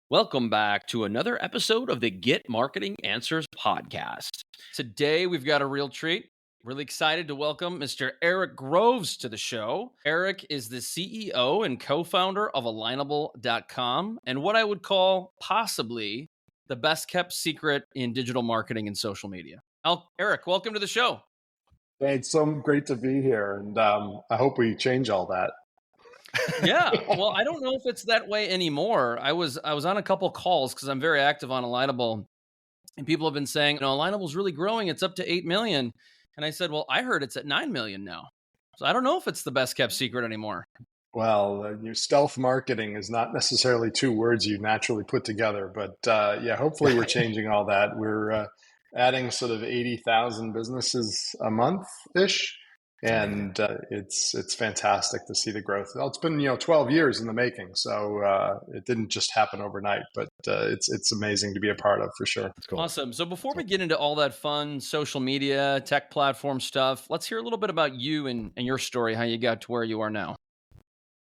Welcome back to another episode of the Get Marketing Answers podcast. Today, we've got a real treat. Really excited to welcome Mr. Eric Groves to the show. Eric is the CEO and co-founder of Alignable.com and what I would call possibly the best kept secret in digital marketing and social media. Eric, welcome to the show. Hey, it's so great to be here, and I hope we change all that. Yeah, well, I don't know if it's that way anymore. I was on a couple calls because I'm very active on Alignable, and people have been saying, Alignable's really growing. It's up to 8 million. And I said, well, I heard it's at 9 million now. So I don't know if it's the best kept secret anymore. Well, your stealth marketing is not necessarily two words you naturally put together, but hopefully we're changing all that. We're adding sort of 80,000 businesses a month-ish. And it's fantastic to see the growth. Well, it's been 12 years in the making, so it didn't just happen overnight. But it's amazing to be a part of for sure. Cool. Awesome. So before we get into all that fun social media, tech platform stuff, let's hear a little bit about you and your story, how you got to where you are now.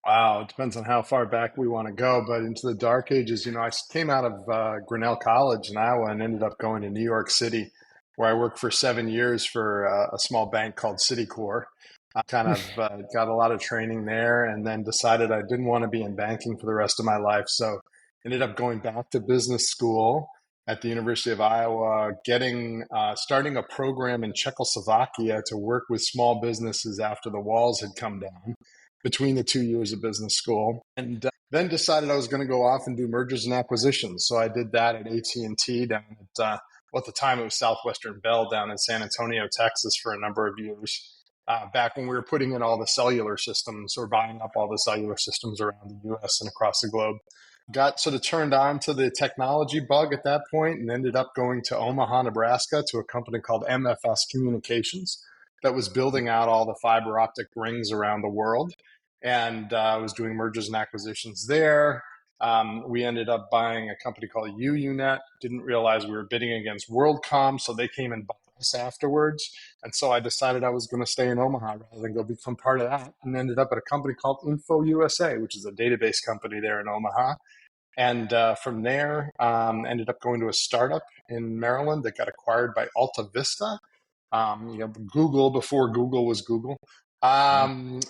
Wow, it depends on how far back we want to go, but into the dark ages. I came out of Grinnell College in Iowa and ended up going to New York City, where I worked for 7 years for a small bank called Citicorp. I kind of got a lot of training there and then decided I didn't want to be in banking for the rest of my life. So ended up going back to business school at the University of Iowa, starting a program in Czechoslovakia to work with small businesses after the walls had come down between the 2 years of business school. And then decided I was going to go off and do mergers and acquisitions. So I did that at AT&T down at at the time it was Southwestern Bell down in San Antonio, Texas for a number of years, back when we were putting in all the cellular systems or buying up all the cellular systems around the US and across the globe. Got sort of turned on to the technology bug at that point and ended up going to Omaha, Nebraska to a company called MFS Communications that was building out all the fiber optic rings around the world. And I was doing mergers and acquisitions there. We ended up buying a company called UUNet. Didn't realize we were bidding against WorldCom, so they came and bought us afterwards. And so I decided I was going to stay in Omaha rather than go become part of that, and ended up at a company called Info USA, which is a database company there in Omaha. And from there, ended up going to a startup in Maryland that got acquired by Alta Vista, Google before Google was Google. And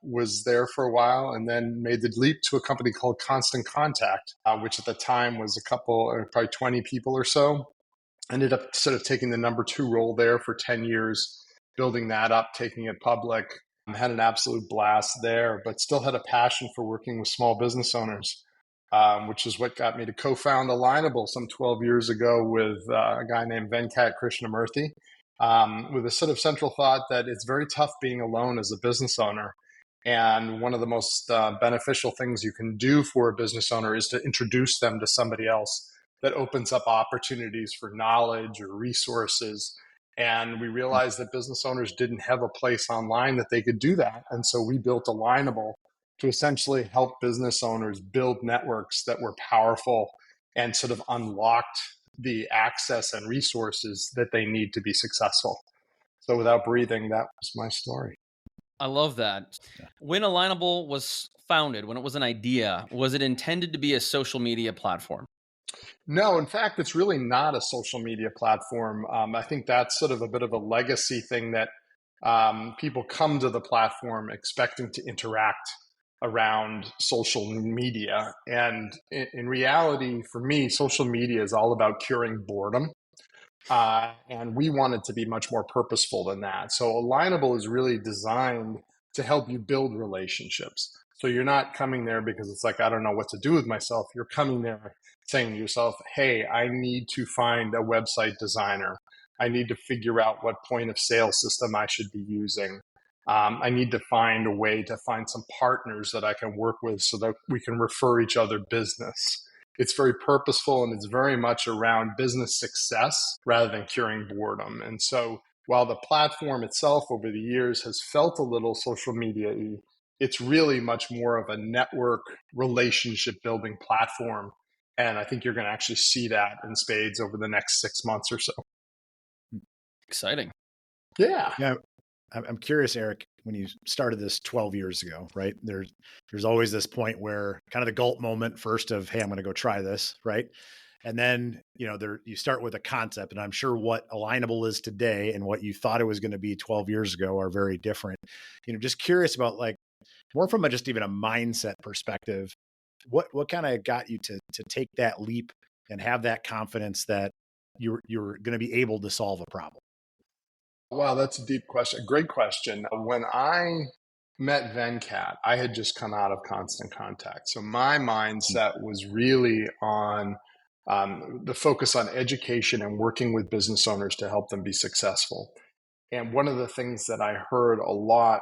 was there for a while and then made the leap to a company called Constant Contact, which at the time was probably 20 people or so. Ended up sort of taking the number 2 role there for 10 years, building that up, taking it public. Had an absolute blast there, but still had a passion for working with small business owners, which is what got me to co-found Alignable some 12 years ago with a guy named Venkat Krishnamurthy. With a sort of central thought that it's very tough being alone as a business owner. And one of the most beneficial things you can do for a business owner is to introduce them to somebody else that opens up opportunities for knowledge or resources. And we realized that business owners didn't have a place online that they could do that. And so we built Alignable to essentially help business owners build networks that were powerful and sort of unlocked the access and resources that they need to be successful. So without breathing, that was my story. I love that. When Alignable was founded, when it was an idea, was it intended to be a social media platform? No, in fact, it's really not a social media platform. I think that's sort of a bit of a legacy thing that people come to the platform expecting to interact around social media. And in reality, for me, social media is all about curing boredom. And we want it to be much more purposeful than that. So Alignable is really designed to help you build relationships. So you're not coming there because it's like, I don't know what to do with myself. You're coming there saying to yourself, hey, I need to find a website designer. I need to figure out what point of sale system I should be using. I need to find a way to find some partners that I can work with so that we can refer each other business. It's very purposeful and it's very much around business success rather than curing boredom. And so while the platform itself over the years has felt a little social media-y, it's really much more of a network relationship building platform. And I think you're going to actually see that in spades over the next 6 months or so. Exciting. Yeah. Yeah. I'm curious, Eric, when you started this 12 years ago, right? There's always this point where kind of the gulp moment first of, hey, I'm going to go try this, right? And then, you start with a concept, and I'm sure what Alignable is today and what you thought it was going to be 12 years ago are very different. Just curious about like more from just even a mindset perspective, what kind of got you to take that leap and have that confidence that you're going to be able to solve a problem? Wow, that's a deep question. Great question. When I met Venkat, I had just come out of Constant Contact. So my mindset was really on the focus on education and working with business owners to help them be successful. And one of the things that I heard a lot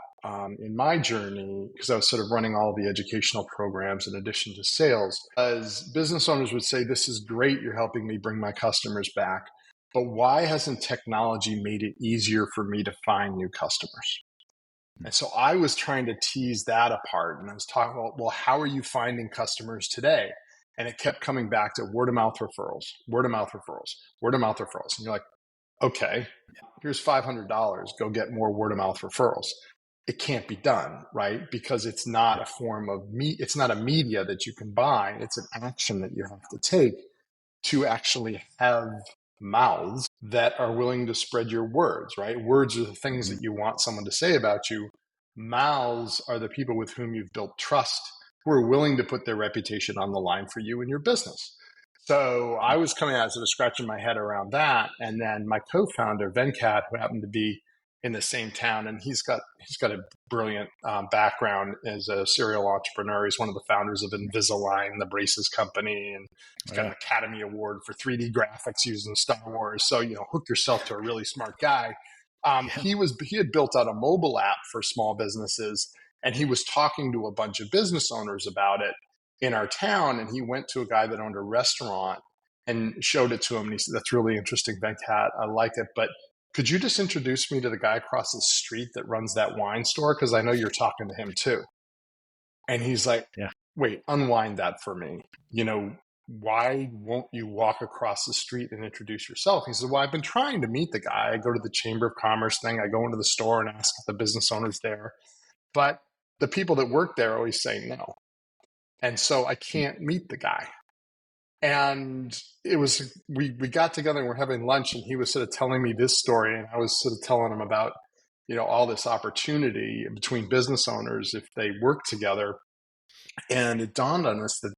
in my journey, because I was sort of running all the educational programs in addition to sales, was business owners would say, "This is great. You're helping me bring my customers back. But why hasn't technology made it easier for me to find new customers?" And so I was trying to tease that apart. And I was talking about, well, how are you finding customers today? And it kept coming back to word of mouth referrals, word of mouth referrals, word of mouth referrals. And you're like, okay, here's $500. Go get more word of mouth referrals. It can't be done, right? Because it's not a form of it's not a media that you can buy. It's an action that you have to take to actually have mouths that are willing to spread your words, right? Words are the things that you want someone to say about you. Mouths are the people with whom you've built trust, who are willing to put their reputation on the line for you and your business. So I was coming out sort of scratching my head around that. And then my co-founder, Venkat, who happened to be in the same town, and he's got a brilliant background as a serial entrepreneur. He's one of the founders of Invisalign, the braces company, and he's got an Academy Award for 3D graphics using Star Wars. So hook yourself to a really smart guy. He had built out a mobile app for small businesses, and he was talking to a bunch of business owners about it in our town. And he went to a guy that owned a restaurant and showed it to him. And he said, "That's really interesting, Venkat. I like it, but could you just introduce me to the guy across the street that runs that wine store? Because I know you're talking to him too." And he's like, "Wait, unwind that for me. Why won't you walk across the street and introduce yourself?" He said, "Well, I've been trying to meet the guy. I go to the Chamber of Commerce thing. I go into the store and ask if the business owner's there. But the people that work there always say no. And so I can't meet the guy." And we got together and we're having lunch, and he was sort of telling me this story, and I was sort of telling him about, all this opportunity between business owners if they work together. And it dawned on us that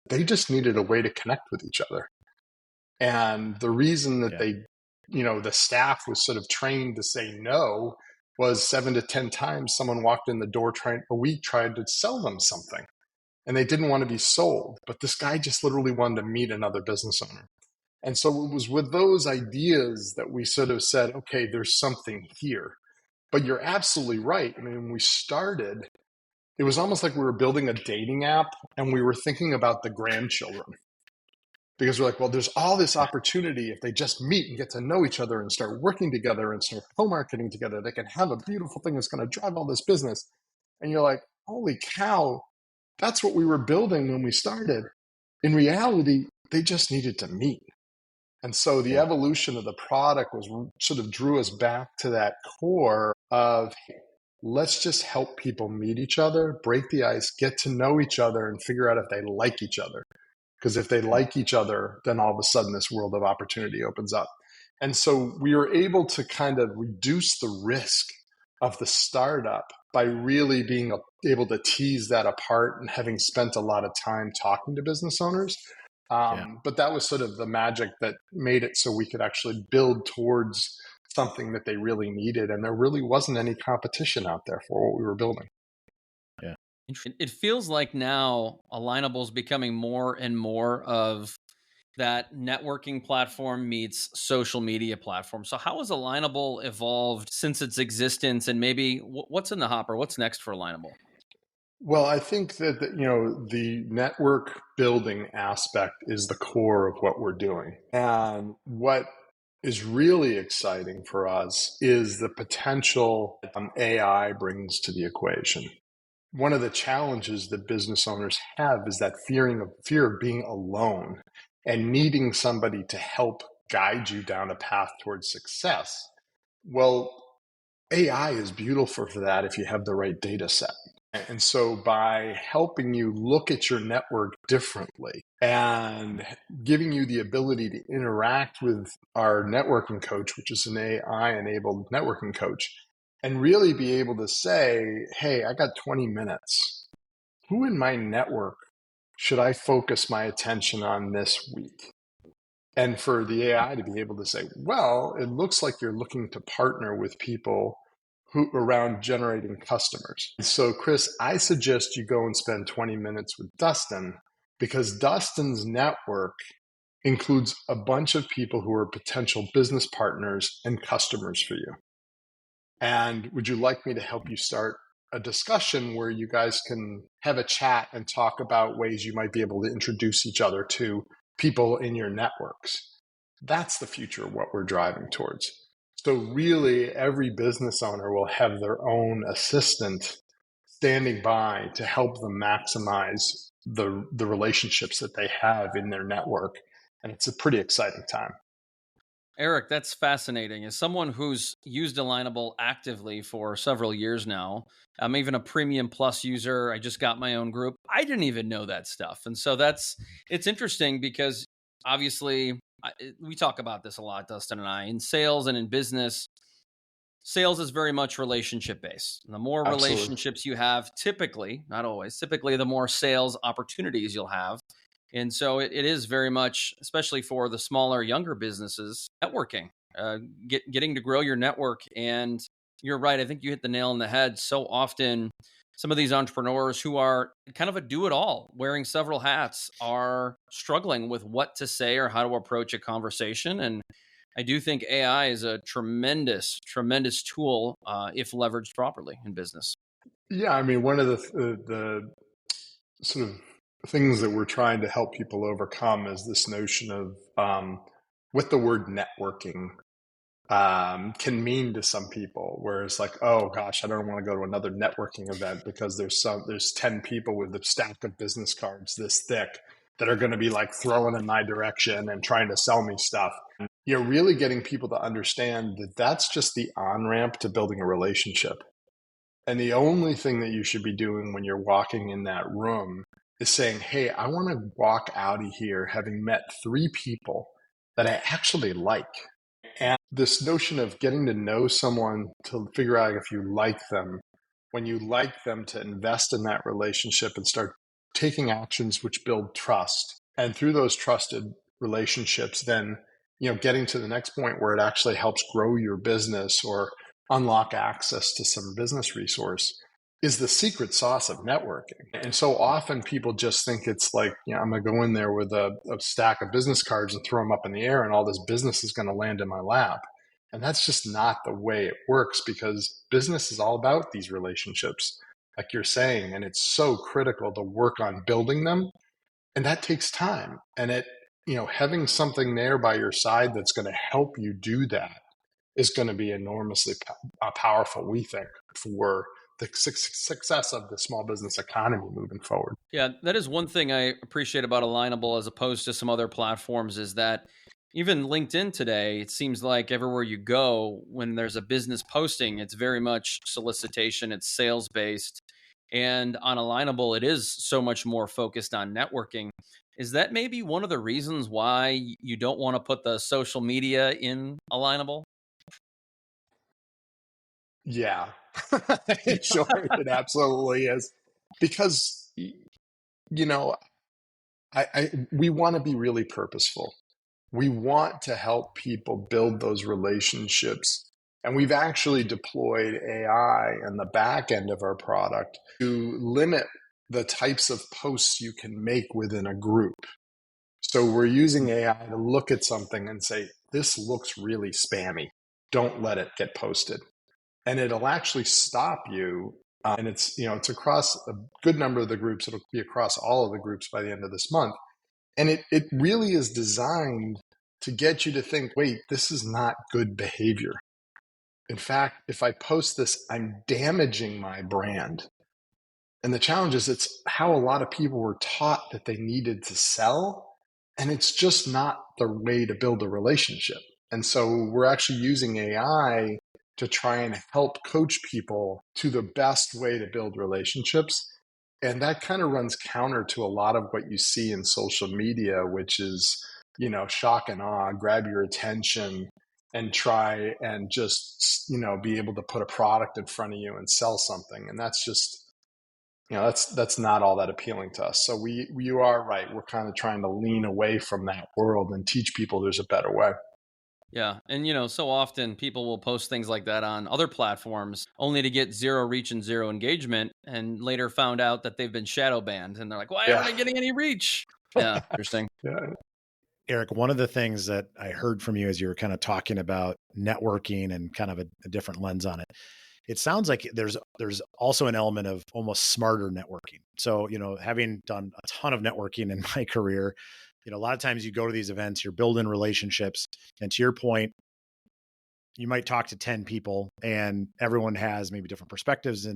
they just needed a way to connect with each other. And the reason that the staff was sort of trained to say no was 7 to 10 times someone walked in the door tried to sell them something. And they didn't want to be sold, but this guy just literally wanted to meet another business owner. And so it was with those ideas that we sort of said, okay, there's something here. But you're absolutely right. I mean, when we started, it was almost like we were building a dating app and we were thinking about the grandchildren. Because we're like, well, there's all this opportunity if they just meet and get to know each other and start working together and start co-marketing together, they can have a beautiful thing that's going to drive all this business. And you're like, holy cow, that's what we were building when we started. In reality, they just needed to meet. And so the evolution of the product was sort of drew us back to that core of, let's just help people meet each other, break the ice, get to know each other, and figure out if they like each other. Because if they like each other, then all of a sudden this world of opportunity opens up. And so we were able to kind of reduce the risk of the startup by really being able to tease that apart and having spent a lot of time talking to business owners. But that was sort of the magic that made it so we could actually build towards something that they really needed. And there really wasn't any competition out there for what we were building. Yeah. It feels like now Alignable is becoming more and more of that networking platform meets social media platform. So how has Alignable evolved since its existence, and maybe what's in the hopper? What's next for Alignable? Well, I think that the network building aspect is the core of what we're doing. And what is really exciting for us is the potential AI brings to the equation. One of the challenges that business owners have is that fear of being alone and needing somebody to help guide you down a path towards success. Well, AI is beautiful for that if you have the right data set. And so by helping you look at your network differently and giving you the ability to interact with our networking coach, which is an AI-enabled networking coach, and really be able to say, hey, I got 20 minutes. Who in my network should I focus my attention on this week? And for the AI to be able to say, well, it looks like you're looking to partner with people who around generating customers. So, Chris, I suggest you go and spend 20 minutes with Dustin, because Dustin's network includes a bunch of people who are potential business partners and customers for you. And would you like me to help you start a discussion where you guys can have a chat and talk about ways you might be able to introduce each other to people in your networks? That's the future of what we're driving towards. So really, every business owner will have their own assistant standing by to help them maximize the relationships that they have in their network. And it's a pretty exciting time. Eric, that's fascinating. As someone who's used Alignable actively for several years now, I'm even a premium plus user. I just got my own group. I didn't even know that stuff. And so it's interesting because obviously we talk about this a lot, Dustin and I, in sales and in business. Sales is very much relationship based. The more Absolutely. relationships you have, typically, not always, typically the more sales opportunities you'll have. And so it is very much, especially for the smaller, younger businesses, networking, getting to grow your network. And you're right. I think you hit the nail on the head. So often, some of these entrepreneurs who are kind of a do it all, wearing several hats, are struggling with what to say or how to approach a conversation. And I do think AI is a tremendous, tremendous tool if leveraged properly in business. Yeah, I mean, one of the sort of things that we're trying to help people overcome is this notion of what the word networking can mean to some people, where it's like, oh gosh, I don't want to go to another networking event because there's 10 people with a stack of business cards this thick that are going to be like throwing in my direction and trying to sell me stuff. You're really getting people to understand that that's just the on-ramp to building a relationship. And the only thing that you should be doing when you're walking in that room is saying, hey, I want to walk out of here having met 3 people that I actually like. And this notion of getting to know someone to figure out if you like them, when you like them, to invest in that relationship and start taking actions which build trust. And through those trusted relationships, then, getting to the next point where it actually helps grow your business or unlock access to some business resource, is the secret sauce of networking. And so often people just think it's like, I'm going to go in there with a stack of business cards and throw them up in the air and all this business is going to land in my lap. And that's just not the way it works, because business is all about these relationships, like you're saying, and it's so critical to work on building them. And that takes time. And having something there by your side that's going to help you do that is going to be enormously powerful, we think, for the success of the small business economy moving forward. Yeah, that is one thing I appreciate about Alignable as opposed to some other platforms, is that even LinkedIn today, it seems like everywhere you go, when there's a business posting, it's very much solicitation, it's sales based. And on Alignable, it is so much more focused on networking. Is that maybe one of the reasons why you don't want to put the social media in Alignable? Yeah, sure, it absolutely is. Because, we want to be really purposeful. We want to help people build those relationships. And we've actually deployed AI in the back end of our product to limit the types of posts you can make within a group. So we're using AI to look at something and say, this looks really spammy. Don't let it get posted. And it'll actually stop you. And it's across a good number of the groups. It'll be across all of the groups by the end of this month. And it really is designed to get you to think, wait, this is not good behavior. In fact, if I post this, I'm damaging my brand. And the challenge is, it's how a lot of people were taught that they needed to sell. And it's just not the way to build a relationship. And so we're actually using AI to try and help coach people to the best way to build relationships. And that kind of runs counter to a lot of what you see in social media, which is, shock and awe, grab your attention, and try and just, be able to put a product in front of you and sell something. And that's just, that's not all that appealing to us. So you are right. We're kind of trying to lean away from that world and teach people there's a better way. Yeah. And, so often people will post things like that on other platforms only to get zero reach and zero engagement, and later found out that they've been shadow banned. And they're like, why aren't I getting any reach? Yeah. Interesting. Yeah. Eric, one of the things that I heard from you as you were kind of talking about networking and kind of a different lens on it, it sounds like there's also an element of almost smarter networking. So, having done a ton of networking in my career, a lot of times you go to these events, you're building relationships. And to your point, you might talk to 10 people and everyone has maybe different perspectives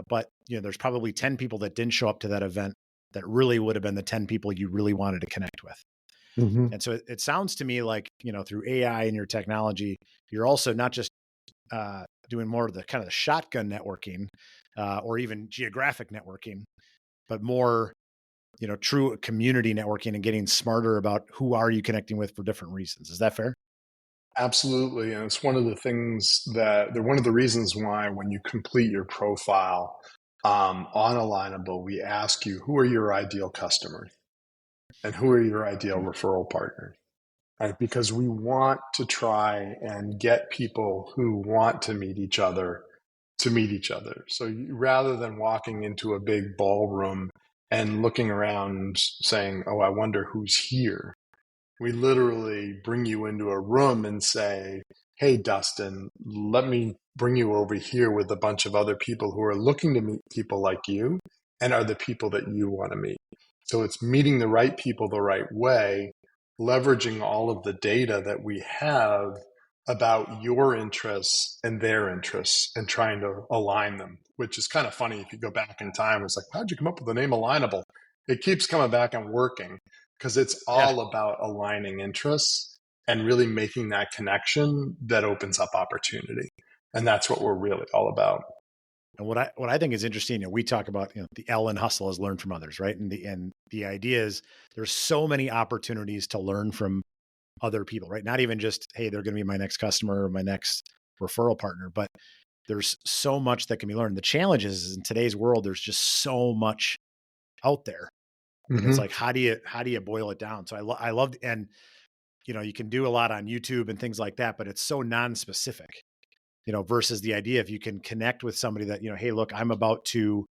but there's probably 10 people that didn't show up to that event that really would have been the 10 people you really wanted to connect with. Mm-hmm. And so it sounds to me like, through AI and your technology, you're also not just doing more of the kind of the shotgun networking or even geographic networking, but more, true community networking and getting smarter about who are you connecting with for different reasons. Is that fair? Absolutely. And it's one of the things one of the reasons why when you complete your profile on Alignable, we ask you, who are your ideal customers and who are your ideal referral partners? Right? Because we want to try and get people who want to meet each other to meet each other. So rather than walking into a big ballroom and looking around saying, oh, I wonder who's here, we literally bring you into a room and say, hey, Dustin, let me bring you over here with a bunch of other people who are looking to meet people like you and are the people that you want to meet. So it's meeting the right people the right way, leveraging all of the data that we have about your interests and their interests and trying to align them, which is kind of funny. If you go back in time, it's like, how'd you come up with the name Alignable? It keeps coming back and working because it's all about aligning interests and really making that connection that opens up opportunity. And that's what we're really all about. And what I think is interesting, we talk about, the L in hustle is learn from others, right? And the idea is there's so many opportunities to learn from other people, right? Not even just, hey, they're going to be my next customer or my next referral partner, but there's so much that can be learned. The challenge is in today's world, there's just so much out there. And it's like, how do you boil it down? So I loved, and, you can do a lot on YouTube and things like that, but it's so non-specific, versus the idea if you can connect with somebody that, hey, look, I'm about to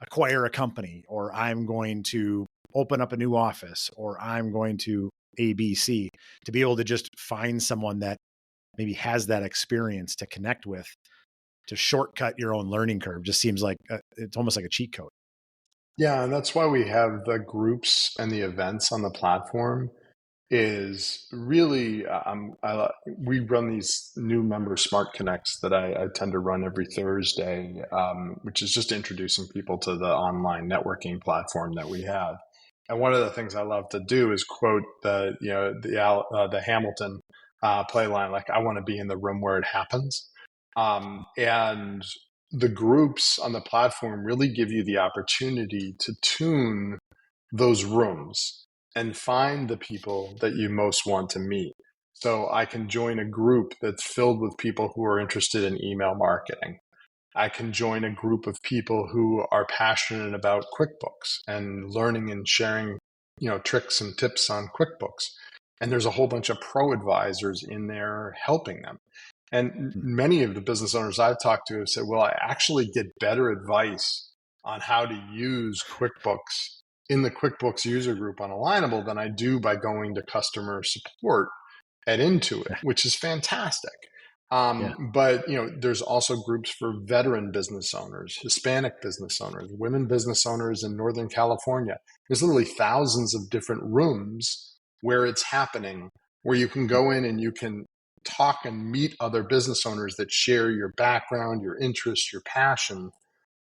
acquire a company, or I'm going to open up a new office, or I'm going to ABC, to be able to just find someone that maybe has that experience to connect with, to shortcut your own learning curve, just seems like it's almost like a cheat code. Yeah, and that's why we have the groups and the events on the platform. Is really we run these new member Smart Connects that I tend to run every Thursday, which is just introducing people to the online networking platform that we have. And one of the things I love to do is quote the Hamilton play line, like, I want to be in the room where it happens. And the groups on the platform really give you the opportunity to tune those rooms and find the people that you most want to meet. So I can join a group that's filled with people who are interested in email marketing. I can join a group of people who are passionate about QuickBooks and learning and sharing, tricks and tips on QuickBooks. And there's a whole bunch of pro advisors in there helping them. And many of the business owners I've talked to have said, well, I actually get better advice on how to use QuickBooks in the QuickBooks user group on Alignable than I do by going to customer support at Intuit, which is fantastic. But there's also groups for veteran business owners, Hispanic business owners, women business owners in Northern California. There's literally thousands of different rooms where it's happening, where you can go in and you can talk and meet other business owners that share your background, your interests, your passion.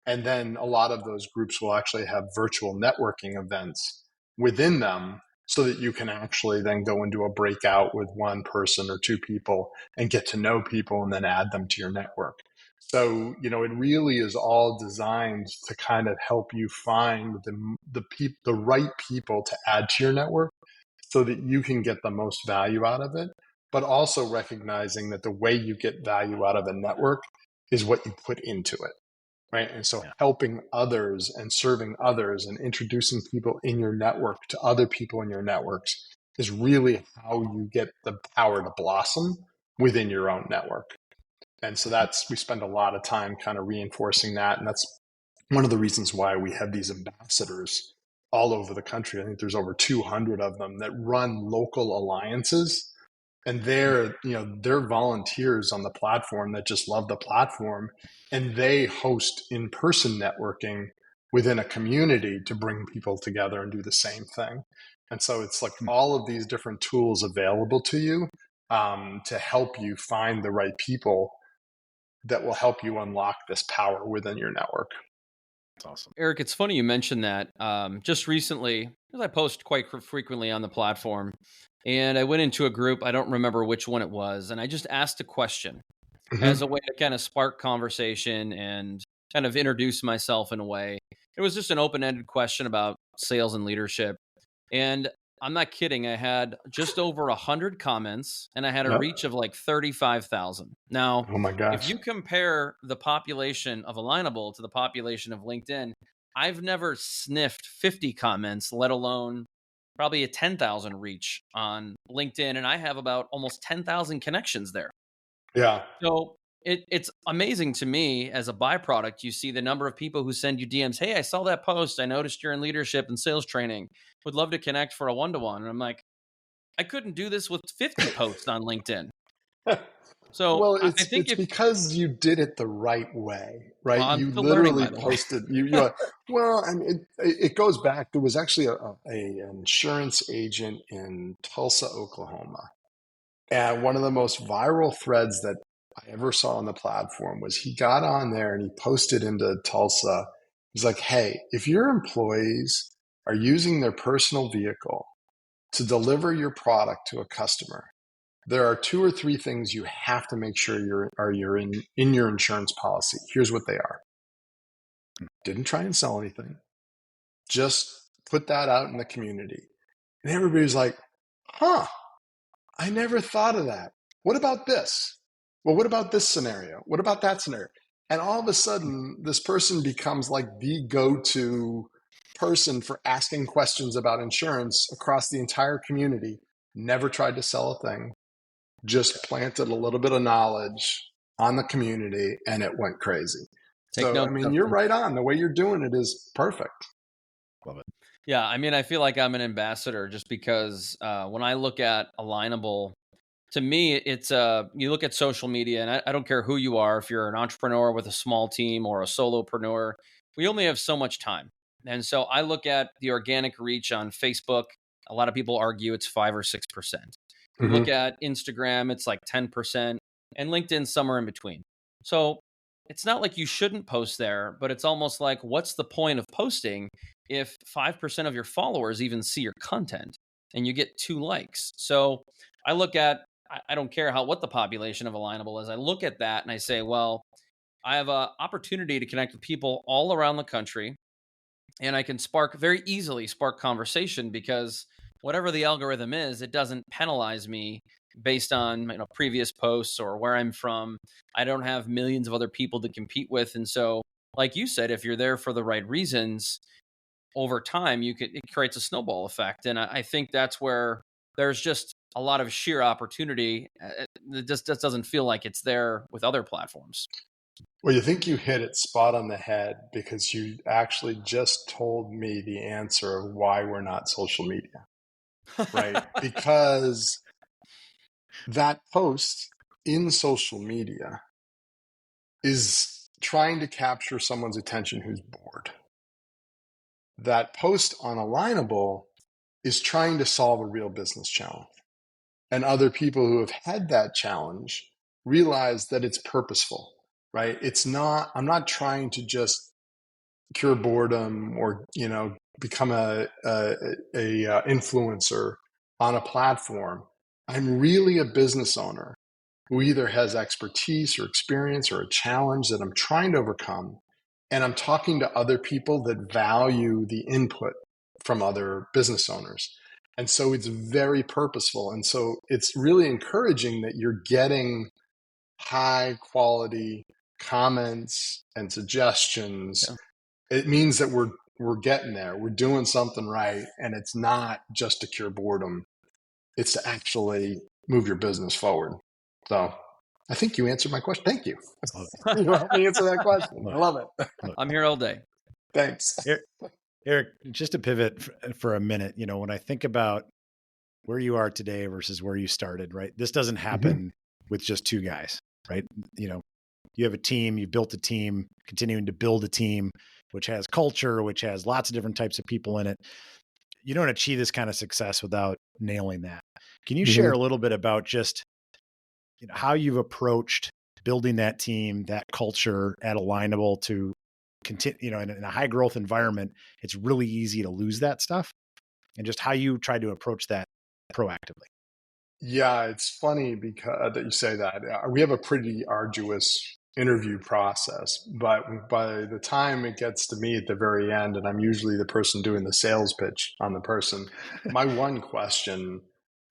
And then a lot of those groups will actually have virtual networking events within them so that you can actually then go into a breakout with one person or two people and get to know people and then add them to your network. So, it really is all designed to kind of help you find the right people to add to your network so that you can get the most value out of it, but also recognizing that the way you get value out of a network is what you put into it. Right. And so helping others and serving others and introducing people in your network to other people in your networks is really how you get the power to blossom within your own network. And so we spend a lot of time kind of reinforcing that. And that's one of the reasons why we have these ambassadors all over the country. I think there's over 200 of them that run local alliances. And they're volunteers on the platform that just love the platform, and they host in-person networking within a community to bring people together and do the same thing. And so it's like all of these different tools available to you to help you find the right people that will help you unlock this power within your network. That's awesome. Eric, it's funny you mentioned that. Just recently, because I post quite frequently on the platform, and I went into a group, I don't remember which one it was, and I just asked a question as a way to kind of spark conversation and kind of introduce myself in a way. It was just an open-ended question about sales and leadership. And I'm not kidding. I had just over 100 comments and I had a Yep. reach of like 35,000. Now, Oh my if gosh. you compare the population of Alignable to the population of LinkedIn, I've never sniffed 50 comments, let alone probably a 10,000 reach on LinkedIn. And I have about almost 10,000 connections there. Yeah. So it's amazing to me as a byproduct. You see the number of people who send you DMs. Hey, I saw that post. I noticed you're in leadership and sales training. Would love to connect for a one-to-one. And I'm like, I couldn't do this with 50 posts on LinkedIn. So Well, I think it's because you did it the right way, right? I'm You still learning, literally by the way. posted well, and it goes back. There was actually a insurance agent in Tulsa, Oklahoma, and one of the most viral threads that I ever saw on the platform was he got on there and he posted into Tulsa. He's like, "Hey, if your employees are using their personal vehicle to deliver your product to a customer, there are two or three things you have to make sure you're in your insurance policy. Here's what they are." Didn't try and sell anything. Just put that out in the community. And everybody's like, huh, I never thought of that. What about this? Well, what about this scenario? What about that scenario? And all of a sudden, this person becomes like the go-to person for asking questions about insurance across the entire community. Never tried to sell a thing, just planted a little bit of knowledge on the community, and it went crazy. Take So, I notes, mean, you're Justin. right on. The way you're doing it is perfect. Love it. Yeah, I mean, I feel like I'm an ambassador just because when I look at Alignable, to me, it's you look at social media, and I don't care who you are, if you're an entrepreneur with a small team or a solopreneur, we only have so much time. And so I look at the organic reach on Facebook. A lot of people argue it's 5 or 6%. You look at Instagram, it's like 10%, and LinkedIn somewhere in between. So it's not like you shouldn't post there, but it's almost like, what's the point of posting if 5% of your followers even see your content and you get 2 likes? So I look at, I don't care what the population of Alignable is. I look at that and I say, well, I have an opportunity to connect with people all around the country, and I can very easily spark conversation because whatever the algorithm is, it doesn't penalize me based on previous posts or where I'm from. I don't have millions of other people to compete with. And so, like you said, if you're there for the right reasons, over time, it creates a snowball effect. And I think that's where there's just a lot of sheer opportunity. It just doesn't feel like it's there with other platforms. Well, you think you hit it spot on the head because you actually just told me the answer of why we're not social media, right? Because that post in social media is trying to capture someone's attention who's bored. That post on Alignable is trying to solve a real business challenge. And other people who have had that challenge realize that it's purposeful, right? I'm not trying to just cure boredom or, become a influencer on a platform, I'm really a business owner who either has expertise or experience or a challenge that I'm trying to overcome. And I'm talking to other people that value the input from other business owners. And so it's very purposeful. And so it's really encouraging that you're getting high quality comments and suggestions. Yeah. It means that we're getting there. We're doing something right. And it's not just to cure boredom. It's to actually move your business forward. So I think you answered my question. Thank you. You helped me answer that question. I love it. I'm here all day. Thanks. Eric, just to pivot for a minute, when I think about where you are today versus where you started, right? This doesn't happen with just two guys, right? You have a team, you built a team, continuing to build a team, which has culture, which has lots of different types of people in it. You don't achieve this kind of success without nailing that. Can you share a little bit about just how you've approached building that team, that culture at Alignable to continue, in a high growth environment, it's really easy to lose that stuff, and just how you try to approach that proactively? Yeah, it's funny because that you say that. We have a pretty arduous interview process, but by the time it gets to me at the very end, and I'm usually the person doing the sales pitch on the person, my one question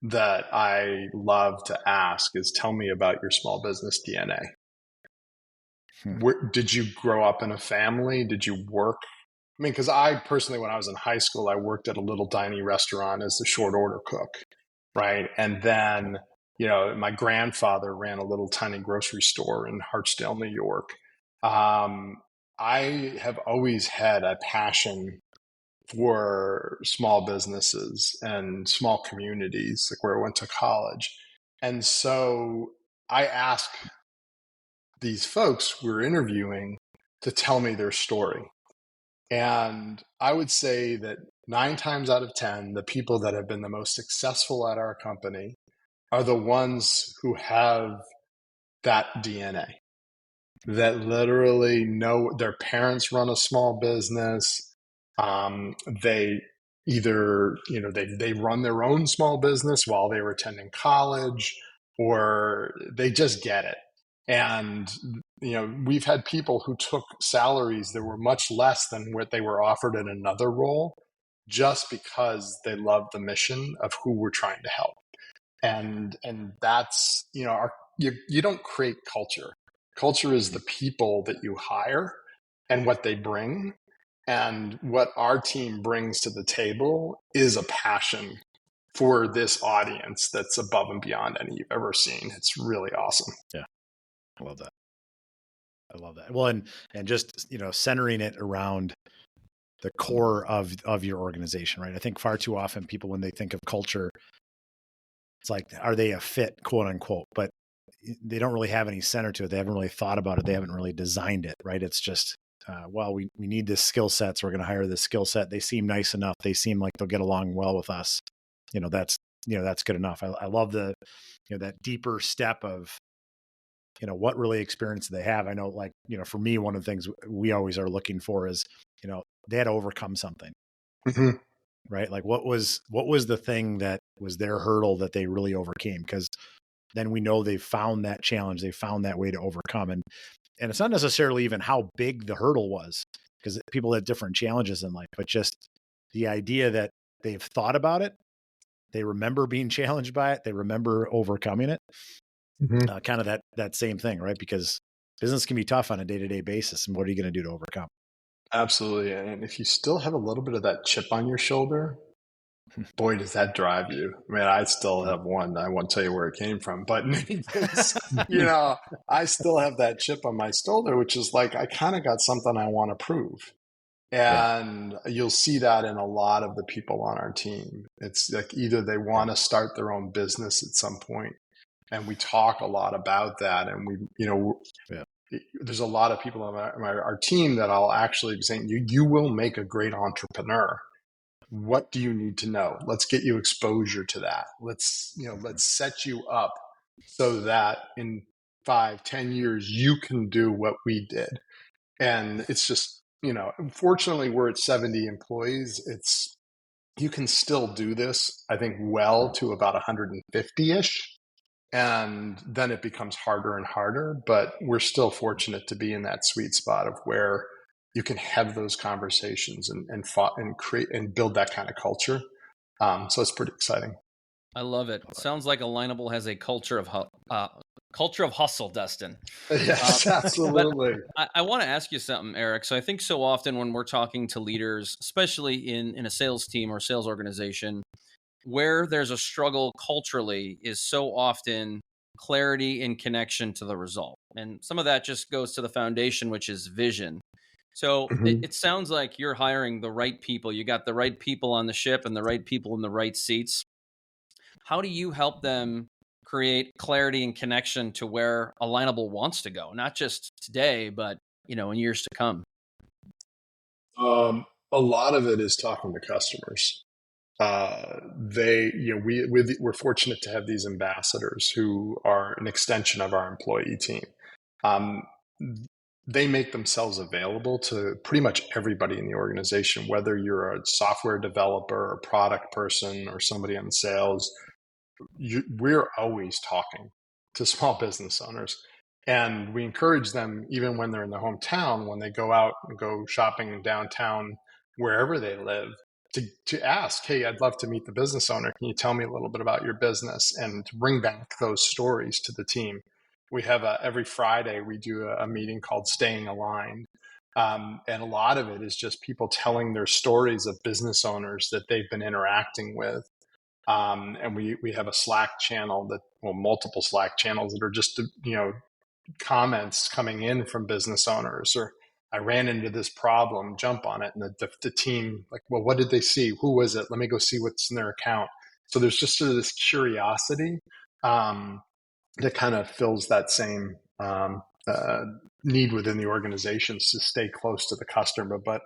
that I love to ask is, tell me about your small business DNA. Did you grow up in a family? Did you work? I mean, because I personally, when I was in high school, I worked at a little tiny restaurant as the short order cook, right? And then, my grandfather ran a little tiny grocery store in Hartsdale, New York. I have always had a passion for small businesses and small communities, like where I went to college. And so I ask these folks we're interviewing to tell me their story. And I would say that 9 times out of 10, the people that have been the most successful at our company are the ones who have that DNA, that literally know their parents run a small business. They either, they run their own small business while they were attending college, or they just get it. And, we've had people who took salaries that were much less than what they were offered in another role, just because they love the mission of who we're trying to help. And that's, you don't create culture. Culture is the people that you hire and what they bring. And what our team brings to the table is a passion for this audience that's above and beyond any you've ever seen. It's really awesome. Yeah. I love that. Well, and just, centering it around the core of your organization, right? I think far too often people, when they think of culture, it's like, are they a fit, quote unquote, but they don't really have any center to it. They haven't really thought about it. They haven't really designed it, right? It's just, we need this skill set, so we're going to hire this skill set. They seem nice enough. They seem like they'll get along well with us. That's good enough. I love that deeper step of, what really experience do they have? I know, like, for me, one of the things we always are looking for is, they had to overcome something, right? Like what was the thing that was their hurdle that they really overcame? Because then we know they've found that challenge. They found that way to overcome. And it's not necessarily even how big the hurdle was, because people have different challenges in life, but just the idea that they've thought about it. They remember being challenged by it. They remember overcoming it. Kind of that same thing, right? Because business can be tough on a day-to-day basis. And what are you going to do to overcome? Absolutely. And if you still have a little bit of that chip on your shoulder, boy, does that drive you. I mean, I still have one. I won't tell you where it came from, but I still have that chip on my shoulder, which is like, I kind of got something I want to prove. And you'll see that in a lot of the people on our team. It's like either they want to start their own business at some point, and we talk a lot about that. And there's a lot of people on our team that I'll actually be saying, you will make a great entrepreneur. What do you need to know? Let's get you exposure to that. Let's set you up so that in 5-10 years, you can do what we did. And it's just, fortunately we're at 70 employees. You can still do this, I think, well to about 150-ish. And then it becomes harder and harder, but we're still fortunate to be in that sweet spot of where you can have those conversations and create and build that kind of culture. So it's pretty exciting. I love it. Sounds like Alignable has a culture of hustle, Dustin. Yes, absolutely. But I want to ask you something, Eric. So I think so often when we're talking to leaders, especially in a sales team or sales organization, where there's a struggle culturally is so often clarity and connection to the result. And some of that just goes to the foundation, which is vision. So Mhm. it sounds like you're hiring the right people. You got the right people on the ship and the right people in the right seats. How do you help them create clarity and connection to where Alignable wants to go? Not just today, but in years to come. A lot of it is talking to customers. We're fortunate to have these ambassadors who are an extension of our employee team. Um, they make themselves available to pretty much everybody in the organization, whether you're a software developer, a product person, or somebody in sales. We're always talking to small business owners, and we encourage them, even when they're in their hometown, when they go out and go shopping in downtown, wherever they live, to ask, hey, I'd love to meet the business owner. Can you tell me a little bit about your business? And to bring back those stories to the team. We have every Friday, we do a meeting called Staying Aligned. And a lot of it is just people telling their stories of business owners that they've been interacting with. And we have a Slack channel multiple Slack channels that are just, comments coming in from business owners, or I ran into this problem, jump on it. And the team, like, well, what did they see? Who was it? Let me go see what's in their account. So there's just sort of this curiosity that kind of fills that same need within the organizations to stay close to the customer. But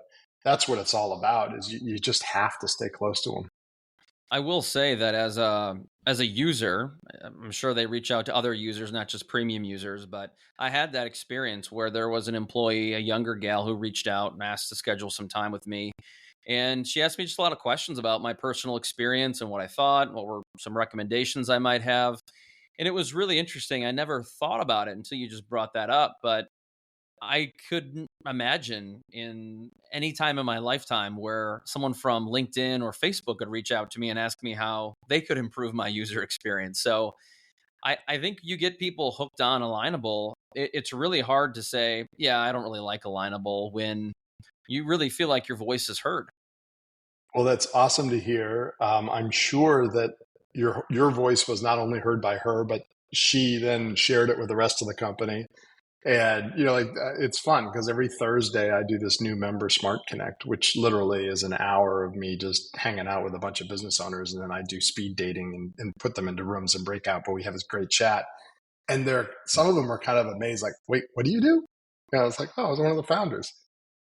that's what it's all about, is you just have to stay close to them. I will say that as a user, I'm sure they reach out to other users, not just premium users, but I had that experience where there was an employee, a younger gal, who reached out and asked to schedule some time with me. And she asked me just a lot of questions about my personal experience and what I thought, what were some recommendations I might have. And it was really interesting. I never thought about it until you just brought that up, but I couldn't imagine in any time in my lifetime where someone from LinkedIn or Facebook would reach out to me and ask me how they could improve my user experience. So I think you get people hooked on Alignable. It's really hard to say, yeah, I don't really like Alignable, when you really feel like your voice is heard. Well, that's awesome to hear. I'm sure that your voice was not only heard by her, but she then shared it with the rest of the company. And it's fun because every Thursday I do this new member Smart Connect, which literally is an hour of me just hanging out with a bunch of business owners, and then I do speed dating and put them into rooms and break out. But we have this great chat, and some of them are kind of amazed, like, "Wait, what do you do?" And I was like, "Oh, I was one of the founders."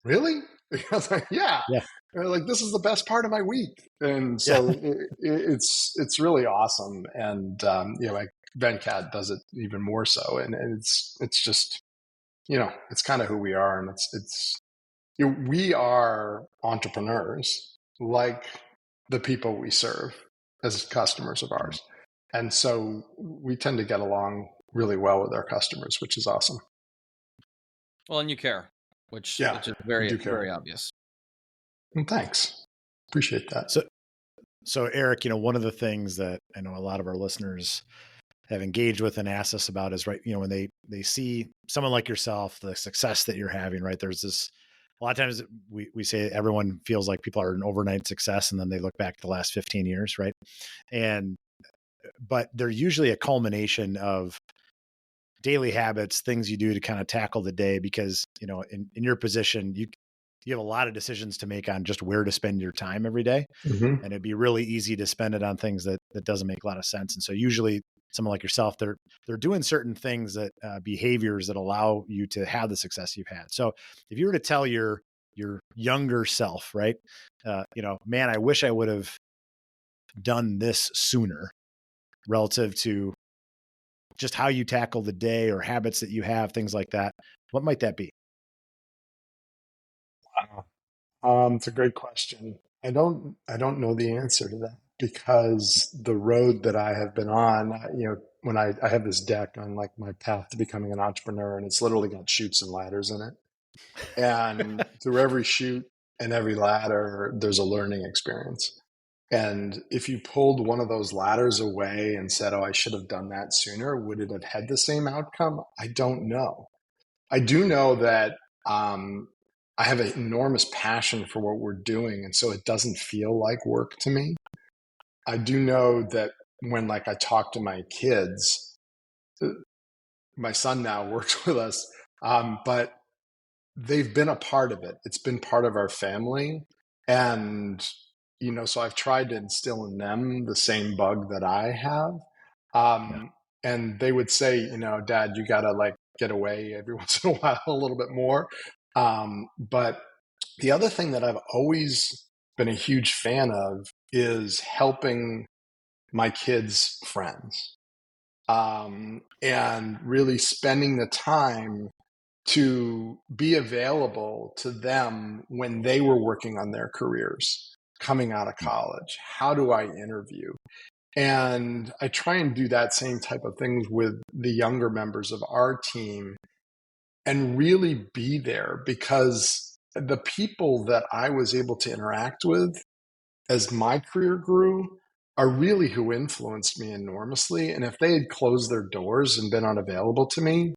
Really? I was like, "Yeah." Yeah. And they're like, "This is the best part of my week," and so it's really awesome. And like Venkat does it even more so, and it's just it's kind of who we are, and we are entrepreneurs, like the people we serve as customers of ours, and so we tend to get along really well with our customers, which is awesome. Well, and you care, which Yeah, is we very, do care. very obvious. And thanks, appreciate that. So Eric, one of the things that I know a lot of our listeners have engaged with and asked us about is, right, when they see someone like yourself, the success that you're having, right? There's this, a lot of times we say everyone feels like people are an overnight success, and then they look back at the last 15 years, right? But they're usually a culmination of daily habits, things you do to kind of tackle the day, because, in your position, you have a lot of decisions to make on just where to spend your time every day. Mm-hmm. And it'd be really easy to spend it on things that doesn't make a lot of sense. And so usually someone like yourself, they're doing certain things, that behaviors that allow you to have the success you've had. So if you were to tell your younger self, right, man, I wish I would have done this sooner, relative to just how you tackle the day or habits that you have, things like that, what might that be? It's a great question. I don't know the answer to that because the road that I have been on, when I have this deck on like my path to becoming an entrepreneur, and it's literally got chutes and ladders in it. And through every chute and every ladder, there's a learning experience. And if you pulled one of those ladders away and said, "Oh, I should have done that sooner," would it have had the same outcome? I don't know. I do know that um, I have an enormous passion for what we're doing, and so it doesn't feel like work to me. I do know that when like I talk to my kids, uh, my son now works with us, but they've been a part of it. It's been part of our family, and so I've tried to instill in them the same bug that I have. Yeah. And they would say, "Dad, you gotta like get away every once in a while a little bit more." But the other thing that I've always been a huge fan of is helping my kids' friends, and really spending the time to be available to them when they were working on their careers coming out of college. How do I interview? And I try and do that same type of things with the younger members of our team and really be there, because the people that I was able to interact with as my career grew are really who influenced me enormously. And if they had closed their doors and been unavailable to me,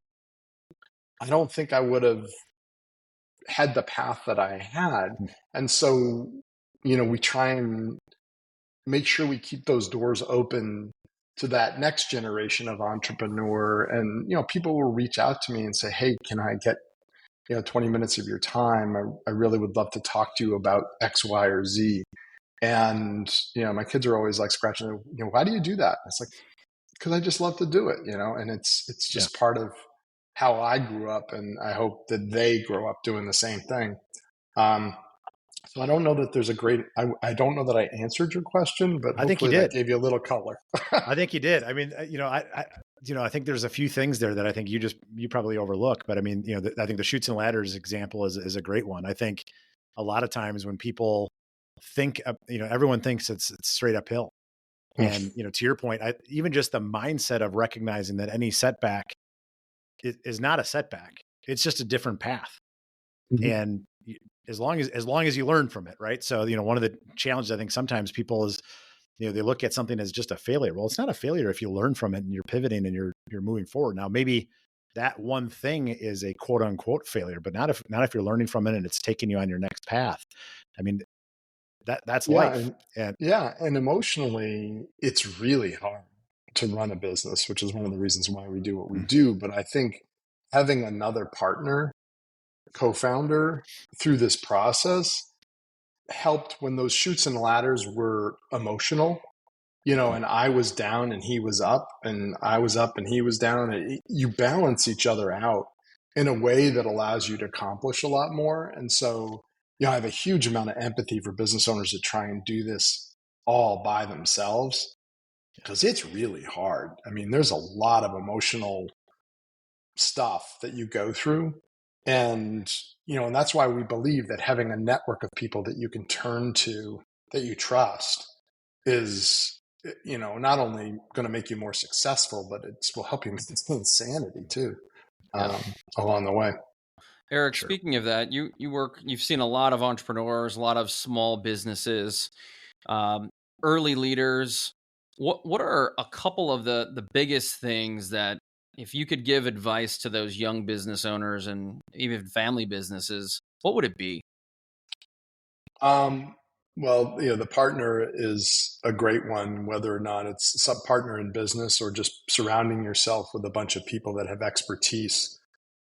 I don't think I would have had the path that I had. And so, we try and make sure we keep those doors open to that next generation of entrepreneur. And, people will reach out to me and say, "Hey, can I get, 20 minutes of your time? I really would love to talk to you about X, Y, or Z." And, my kids are always like scratching, "Why do you do that?" It's like, because I just love to do it, and it's Yeah. just part of how I grew up. And I hope that they grow up doing the same thing. Um, so I don't know that there's I don't know that I answered your question, but I think you hopefully that did. gave you a little color. I think you did. I mean, I think there's a few things there that I think you probably overlook, but I mean, I think the chutes and ladders example is a great one. I think a lot of times when people think, everyone thinks it's straight uphill. And, to your point, even just the mindset of recognizing that any setback is not a setback. It's just a different path. Mhm. And as long as you learn from it, right? So, one of the challenges I think sometimes people is, they look at something as just a failure. Well, it's not a failure if you learn from it and you're pivoting and you're moving forward. Now, maybe that one thing is a quote unquote failure, but not if you're learning from it and it's taking you on your next path. I mean, that's Yeah, life. and emotionally, it's really hard to run a business, which is one of the reasons why we do what we Mm, do. But I think having another partner, co-founder through this process helped when those chutes and ladders were emotional, mm, and I was down and he was up, and I was up and he was down. And you balance each other out in a way that allows you to accomplish a lot more. And so, I have a huge amount of empathy for business owners that try and do this all by themselves, because it's really hard. I mean, there's a lot of emotional stuff that you go through. And, and that's why we believe that having a network of people that you can turn to, that you trust, is, not only going to make you more successful, but it will help you maintain sanity too, Yeah. along the way. Eric, sure. speaking of that, you've seen a lot of entrepreneurs, a lot of small businesses, um, early leaders. What are a couple of the biggest things that, if you could give advice to those young business owners and even family businesses, what would it be? Um, well, the partner is a great one, whether or not it's a sub partner in business or just surrounding yourself with a bunch of people that have expertise,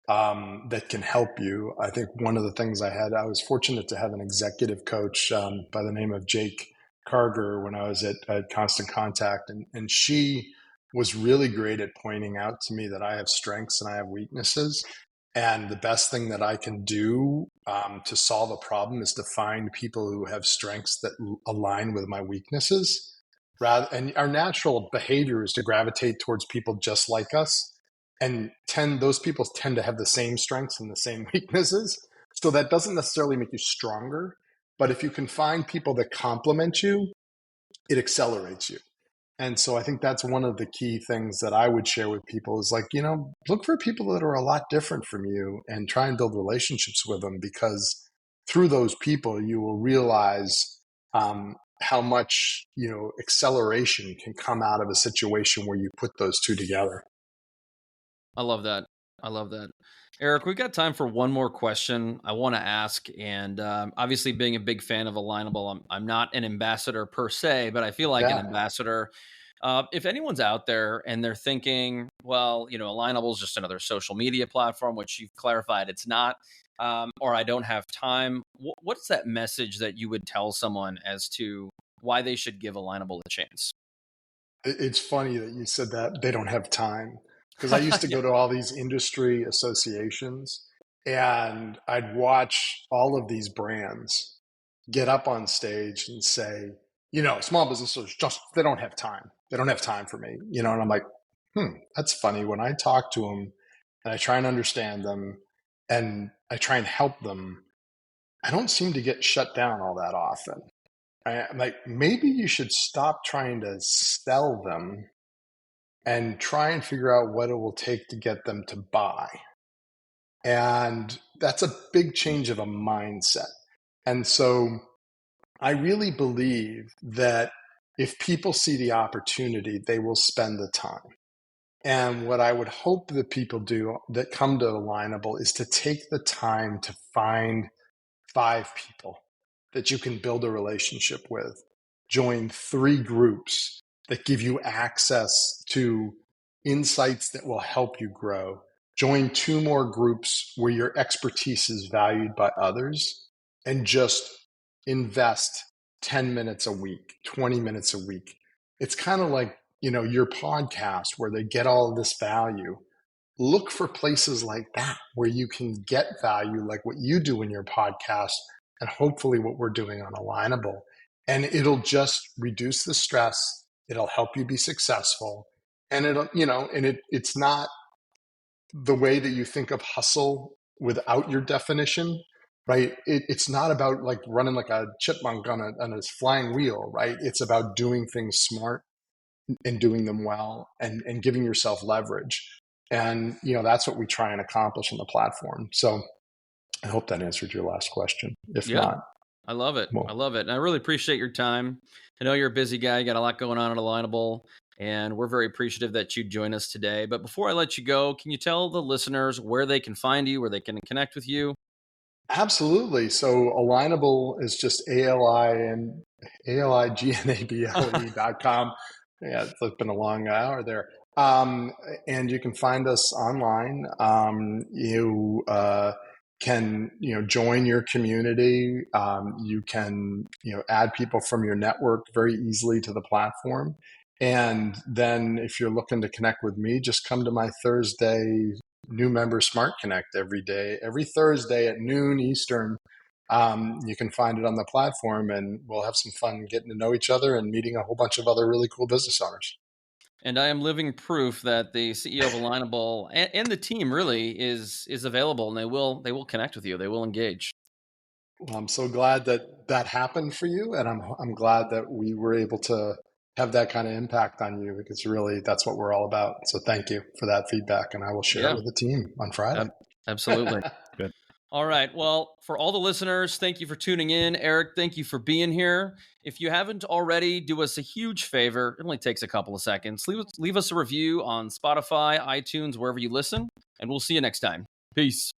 that can help you. I think one of the things I was fortunate to have an executive coach, by the name of Jake Carger when I was at Constant Contact. And she was really great at pointing out to me that I have strengths and I have weaknesses. And the best thing that I can do, to solve a problem, is to find people who have strengths that align with my weaknesses. And our natural behavior is to gravitate towards people just like us, and those people tend to have the same strengths and the same weaknesses. So that doesn't necessarily make you stronger, but if you can find people that complement you, it accelerates you. And so I think that's one of the key things that I would share with people is like, look for people that are a lot different from you and try and build relationships with them, because through those people, you will realize how much, acceleration can come out of a situation where you put those two together. I love that. I love that. Eric, we've got time for one more question I want to ask. And obviously, being a big fan of Alignable, I'm not an ambassador per se, but I feel like an Yeah. ambassador. If anyone's out there and they're thinking, well, Alignable is just another social media platform, which you've clarified it's not, or I don't have time, what's that message that you would tell someone as to why they should give Alignable a chance? It's funny that you said that they don't have time, because I used to go to all these industry associations and I'd watch all of these brands get up on stage and say, small businesses they don't have time. They don't have time for me, and I'm like, that's funny. When I talk to them and I try and understand them and I try and help them, I don't seem to get shut down all that often. I'm like, maybe you should stop trying to sell them and try and figure out what it will take to get them to buy. And that's a big change of a mindset. And so I really believe that if people see the opportunity, they will spend the time. And what I would hope that people do that come to Alignable is to take the time to find 5 people that you can build a relationship with. Join 3 groups that give you access to insights that will help you grow. Join 2 more groups where your expertise is valued by others, and just invest 10 minutes a week, 20 minutes a week. It's kind of like, your podcast where they get all of this value. Look for places like that where you can get value, like what you do in your podcast, and hopefully what we're doing on Alignable. And it'll just reduce the stress. It'll help you be successful. And it's not the way that you think of hustle without your definition, right? It's not about like running like a chipmunk on a flying wheel, right? It's about doing things smart and doing them well, and giving yourself leverage. And, that's what we try and accomplish in the platform. So I hope that answered your last question. If not, I love it. well, I love it. And I really appreciate your time. I know you're a busy guy. You got a lot going on at Alignable, and we're very appreciative that you joined us today. But before I let you go, can you tell the listeners where they can find you, where they can connect with you? absolutely. So Alignable is just ALIGNABLE.com. Yeah, it's been a long hour there. And you can find us online. You can join your community. You can add people from your network very easily to the platform. And then if you're looking to connect with me, just come to my Thursday New Member Smart Connect every Thursday at noon Eastern. You can find it on the platform, and we'll have some fun getting to know each other and meeting a whole bunch of other really cool business owners. And I am living proof that the CEO of Alignable and the team really is available, and they will connect with you. They will engage. Well, I'm so glad that happened for you, and I'm glad that we were able to have that kind of impact on you, because really that's what we're all about. So thank you for that feedback, and I will share it with the team on Friday. Absolutely. Good. All right. Well, for all the listeners, thank you for tuning in. Eric, thank you for being here. If you haven't already, do us a huge favor. It only takes a couple of seconds. Leave us a review on Spotify, iTunes, wherever you listen, and we'll see you next time. Peace.